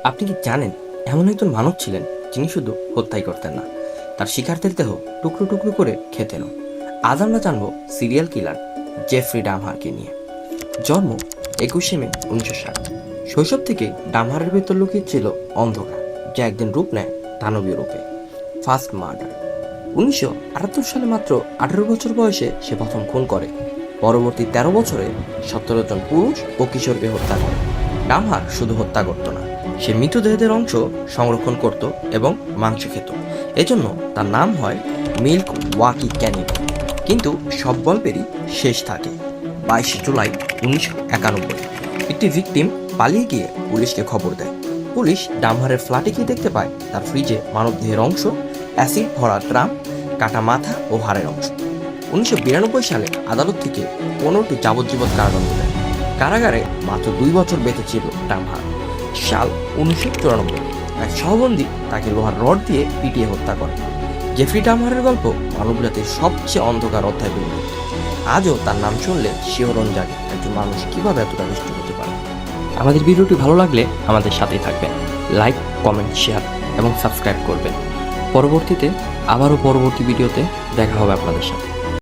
আপনি কি জানেন এমন একজন মানুষ ছিলেন যিনি শুধু হত্যাই করতেন না, তার শিকারদের দেহ টুকরো টুকরো করে খেতেন। আজ আমরা জানবো সিরিয়াল কিলার জেফ্রি ডামহারকে নিয়ে। জন্ম 21শে মে 1960। শৈশব থেকে ডামহারের ভেতর লুকিয়ে ছিল অন্ধকার, যা একদিন রূপ নেয় দানবীয় রূপে। ফার্স্ট মার্ডার 1978 সালে মাত্র 18 বছর বয়সে সে প্রথম খুন করে। পরবর্তী 13 বছরে 17 জন পুরুষ ও কিশোরকে হত্যা করে। ডামহার শুধু হত্যা করত না, সে মৃতদেহদের অংশ সংরক্ষণ করত এবং মাংস খেত। এজন্য তার নাম হয় মিল্ক ওয়াকি ক্যানিবাল। কিন্তু সব গল্পেরই শেষ থাকে। 22 জুলাই 1991 একটি ভিকটিম পালিয়ে গিয়ে পুলিশকে খবর দেয়। পুলিশ ডামহারের ফ্ল্যাটে গিয়ে দেখতে পায় তার ফ্রিজে মানবদেহের অংশ, অ্যাসিড ভরা ড্রাম, কাটা মাথা ও হাড়ের অংশ। 1992 সালে আদালত থেকে 15টি যাবজ্জীবন কারাদণ্ড দেয়। কারাগারে মাত্র 2 বছর বেঁচে ছিল ডামহার। সাল 1994 এক সহবন্দী তাকে লোহার রড দিয়ে পিটিয়ে হত্যা করে। জেফ্রি ডামহারের গল্প মানবজাতির সবচেয়ে অন্ধকার অধ্যায়গুলো। আজও তার নাম শুনলে শিহরণ জাগে একজন মানুষ কিভাবে এতটা নিষ্ঠ হতে পারে। আমাদের ভিডিওটি ভালো লাগলে আমাদের সাথেই থাকবেন, লাইক, কমেন্ট, শেয়ার এবং সাবস্ক্রাইব করবেন। পরবর্তীতে পরবর্তী ভিডিওতে দেখা হবে আপনাদের সাথে।